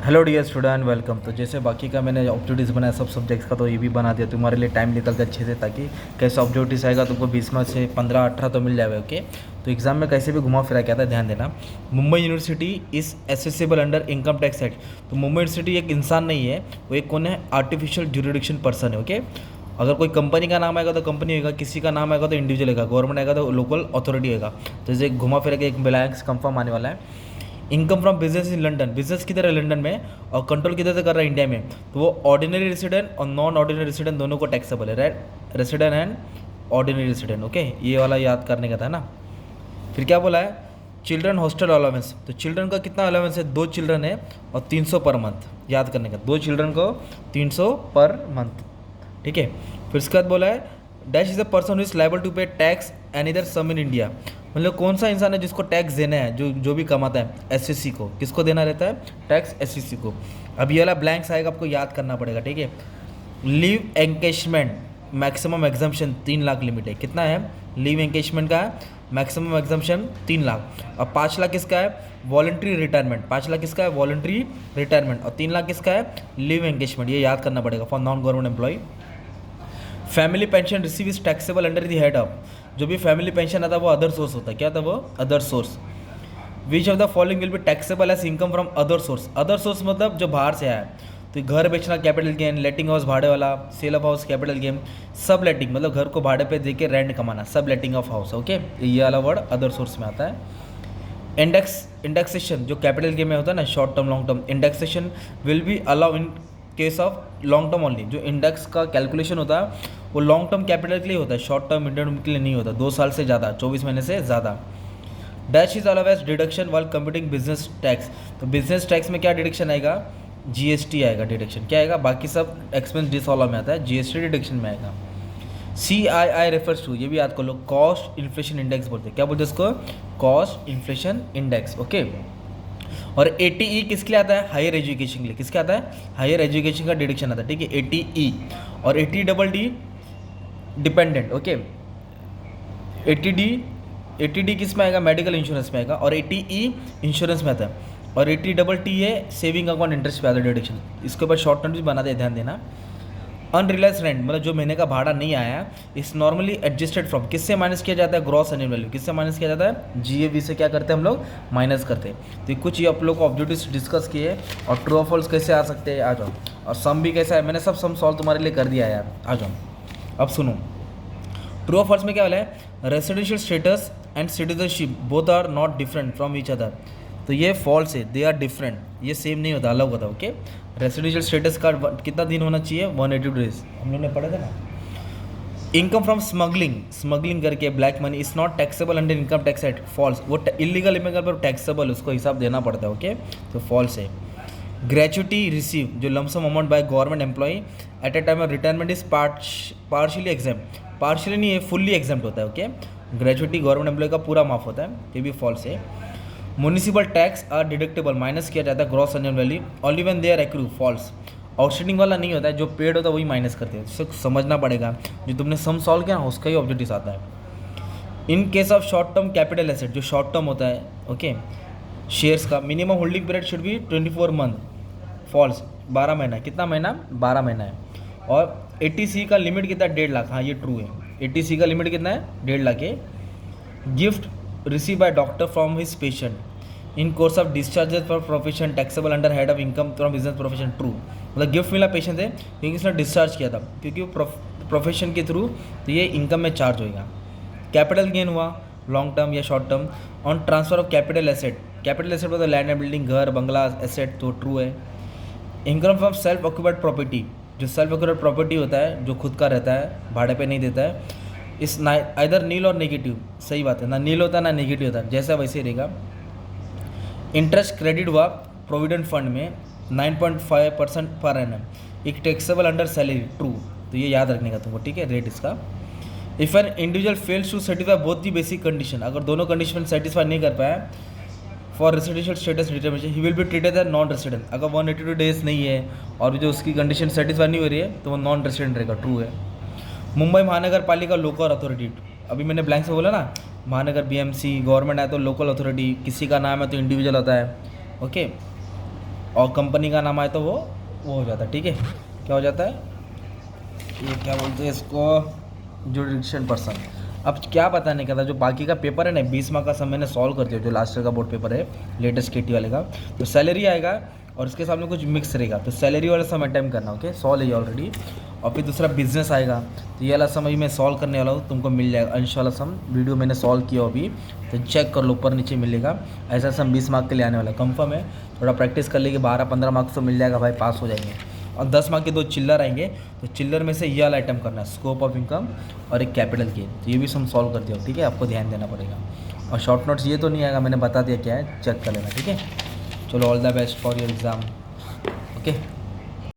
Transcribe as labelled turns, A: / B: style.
A: Hello dear student, welcome. तो जैसे बाकी का मैंने ऑब्जेक्टिव्स बनाया सब सब्जेक्ट्स का, तो ये भी बना दिया तुम्हारे लिए टाइम निकल कर अच्छे से, ताकि कैसे ऑब्जेक्टिव्स आएगा तुमको 20 में से 15-18 तो मिल जाएगा। ओके, तो एग्जाम में कैसे भी घुमा फिरा के आता है, ध्यान देना। Mumbai university is accessible under income tax act. तो मुंबई यूनिवर्सिटी एक इंसान नहीं है, वो एक कौन है, आर्टिफिशियल ज्यूरिडिक्शन पर्सन है। ओके, अगर कोई कंपनी का नाम आएगा तो कंपनी होगा, किसी का नाम आएगा तो इंडिविजुअल होगा, गवर्नमेंट आएगा तो लोकल अथॉरिटी होगा। तो जैसे घुमा फिरा के एक ब्लैंक्स कंफर्म आने वाला है। Income from business in London, business किधर है, लंदन में, और कंट्रोल किधर से कर रहा है, इंडिया में। तो वो ऑर्डिनरी रेसिडेंट और नॉन ऑर्डिनरी रेसिडेंट दोनों को टैक्सेबल है, right. Resident and ordinary resident. Okay, ये वाला याद करने का था ना। फिर क्या बोला है, चिल्ड्रन हॉस्टल अलाउंस। तो चिल्ड्रन का कितना अलाउंस है, 2 चिल्ड्रन है और 300 पर मंथ, याद करने का। 2 चिल्ड्रन को 300 पर मंथ, ठीक है। फिर उसके बाद बोला है dash is a person is liable to pay tax and इधर सम इन इंडिया। मतलब कौन सा इंसान है जिसको टैक्स देना है, जो भी कमाता है, एसएससी को। किसको देना रहता है टैक्स, एसएससी को। अब ये वाला ब्लैंक्स आएगा, आपको याद करना पड़ेगा, ठीक है। Leave encashment maximum exemption 3 lakh limit है। कितना है लीव एंकेशमेंट का, मैक्सिमम एग्जाम्पशन 3 लाख। और 5 लाख किसका है, वॉलंटरी रिटायरमेंट। 5 लाख किसका है, वॉलंटरी रिटायरमेंट। और 3 लाख किसका है, लीव एंकेशमेंट। ये याद करना पड़ेगा for non government employ. Family pension receive is taxable under the head of. जो भी फैमिली पेंशन आता है वो अदर सोर्स होता है। क्या था वो, other source. Which of the following will be taxable as income from other source. Other source मतलब जो बाहर से आया है। तो घर बेचना कैपिटल गेन, लेटिंग हाउस भाड़े वाला, sale of house capital gain, सब लेटिंग मतलब घर को भाड़े पे देके रेंट कमाना, सब लेटिंग ऑफ हाउस। ओके, ये वाला वर्ड अदर सोर्स में आता है। इंडेक्सेशन जो कैपिटल गेन में होता है ना, short term long term, indexation will be allow in case of long term only. जो इंडेक्स का कैलकुलेशन होता है वो लॉन्ग टर्म कैपिटल के लिए होता है, शॉर्ट टर्म मीडियम टर्म के लिए नहीं होता। 2 साल से ज़्यादा, 24 महीने से ज़्यादा। Dash is allow as deduction while computing business tax. तो बिजनेस टैक्स में क्या डिडक्शन आएगा, जीएसटी आएगा डिडक्शन। क्या आएगा, बाकी सब एक्सपेंस डिसऑलव में आता है, जीएसटी डिडक्शन में आएगा। CII रेफर्स टू, ये भी याद कर लो, कॉस्ट इन्फ्लेशन इंडेक्स बोलते हैं। क्या बोलते हैं इसको, कॉस्ट इन्फ्लेशन इंडेक्स। ओके, और ATE किसके लिए आता है, हायर एजुकेशन के लिए। किसके आता है, हायर एजुकेशन का डिडक्शन आता है, ठीक है, ATE। और ATDD डिपेंडेंट। ओके, ATD किस में आएगा, मेडिकल इंश्योरेंस में आएगा। और ATE इंश्योरेंस में आता है। और ATTT है सेविंग अकाउंट इंटरेस्ट पे आता है डिडक्शन। इसके ऊपर शॉर्ट टर्म भी बना दे, ध्यान देना। अनरिलाइज रेंट मतलब जो महीने का भाड़ा नहीं आया, इस नॉर्मली एडजस्टेड फ्रॉम, किससे माइनस किया जाता है, ग्रॉस एनुअल वैल्यू। किससे माइनस किया जाता है, GAV से क्या करते हैं हम लोग, माइनस करते हैं। तो कुछ ये आप लोग को ऑब्जेक्टिव्स डिस्कस किए, और ट्रू और फॉल्स कैसे आ सकते हैं, आ जाओ। और सम भी कैसा है, मैंने सब सम सॉल्व तुम्हारे लिए कर दिया है यार, आ जाओ। अब सुनो, ट्रू और फॉल्स में क्या वाला है, residential status and citizenship both are not different from each other. तो ये फॉल्स है, दे आर डिफरेंट, ये सेम नहीं होता, अलग होता है। ओके, रेसिडेंशियल स्टेटस का कितना दिन होना चाहिए, 180 डेज, हम लोग ने पढ़ा था ना। इनकम फ्रॉम स्मगलिंग करके black money is not taxable under income tax act, false. वो इलीगल इमिग्रेंट पर टैक्सेबल, उसको हिसाब देना पड़ता है। ओके, तो फॉल्स है। ग्रेचुटी रिसीव जो lump sum amount by government employee at a time of retirement is partially exempt. Partially नहीं है, फुल्ली एग्जाम्प्ट होता है। ओके, ग्रेचुटी गवर्नमेंट एम्प्लॉय का पूरा माफ होता है, ये भी फॉल्स है। Municipal tax are deductible, minus किया जाता है gross annual value only when they are accrue, false. Outstanding वाला नहीं होता है, जो पेड होता है वही माइनस करते हैं। इसको समझना पड़ेगा, जो तुमने सम सॉल्व किया ना उसका ही ऑब्जेक्टिव आता है। In case of short term capital asset, जो शॉर्ट टर्म होता है, ओके, शेयर्स का minimum holding period should be 24 month, false. 12 महीना, कितना महीना, 12 महीना है। और ATC का लिमिट कितना है, 1.5 लाख, हाँ ये ट्रू है। ATC का लिमिट कितना है, 1.5 लाख है। Gift receive by doctor from his patient in course of discharges for profession taxable under head of income from business profession, true. मतलब गिफ्ट मिला पेशेंट से क्योंकि उसने डिस्चार्ज किया था, क्योंकि वो प्रोफेशन के थ्रू, तो ये इनकम में चार्ज होगा। कैपिटल गेन हुआ लॉन्ग टर्म या short term on transfer of capital asset. Capital asset मतलब लैंड एंड बिल्डिंग, घर बंगला एसेट, तो ट्रू है। Income from self occupied property, जो सेल्फ ऑक्यूपाइड प्रॉपर्टी होता है, जो खुद का रहता है, भाड़े पे नहीं देता है, इस ना इधर नील और नेगेटिव, सही बात है, ना नील होता है ना नेगेटिव होता है, जैसा वैसे ही रहेगा। इंटरेस्ट क्रेडिट हुआ प्रोविडेंट फंड में 9.5% पर एनम, एक टैक्सेबल अंडर सैलरी, ट्रू। तो ये याद रखने का तुमको, ठीक है, रेट इसका। If an individual fails to satisfy both the basic condition, अगर दोनों कंडीशन सेटिस्फाई नहीं कर पाया for residential status determination, he will be treated as non resident. अगर 182 डेज नहीं है और जो उसकी कंडीशन सेटिस्फाई नहीं हो रही है तो वो नॉन रेसिडेंट रहेगा, ट्रू है। मुंबई महानगर पालिका लोकल अथॉरिटी, अभी मैंने ब्लैंक से बोला ना, महानगर BMC, गवर्नमेंट है तो लोकल अथॉरिटी, किसी का नाम है तो इंडिविजुअल होता है। ओके, और कंपनी का नाम आए तो वो हो जाता है, ठीक है। क्या हो जाता है, ये क्या बोलते हैं इसको, जुडिक्शन पर्सन। अब क्या पता नहीं करता, जो बाकी का पेपर है ना 20 मार्क का सब मैंने सॉल्व कर दिया, जो लास्ट ईयर का बोर्ड पेपर है लेटेस्ट केटी वाले का। तो सैलरी आएगा और उसके सामने कुछ मिक्स रहेगा, तो सैलरी वाला सम अटेम्प्ट करना, ओके, सॉल्व है ऑलरेडी। और फिर दूसरा बिजनेस आएगा, तो ये वाला सम अभी मैं सॉल्व करने वाला हूँ, तुमको मिल जाएगा अंश वाला सम, वीडियो मैंने सॉल्व किया अभी, तो चेक कर लो, ऊपर नीचे मिलेगा। ऐसा सम 20 मार्क के लिए आने वाला कंफर्म है। थोड़ा प्रैक्टिस कर लेंगे, 12-15 मार्क्स तो मिल जाएगा भाई, पास हो जाएंगे। और 10 मार्क के 2 चिल्लर आएंगे, तो चिल्लर में से ये वाला आइटम करना है, स्कोप ऑफ इनकम और एक कैपिटल गेन, तो ये भी हम सॉल्व कर दिया, ठीक है, आपको ध्यान देना पड़ेगा। और शॉर्ट नोट्स ये तो नहीं आएगा, मैंने बता दिया क्या है, चेक कर लेना, ठीक है। चलो, all the best for your exam, okay.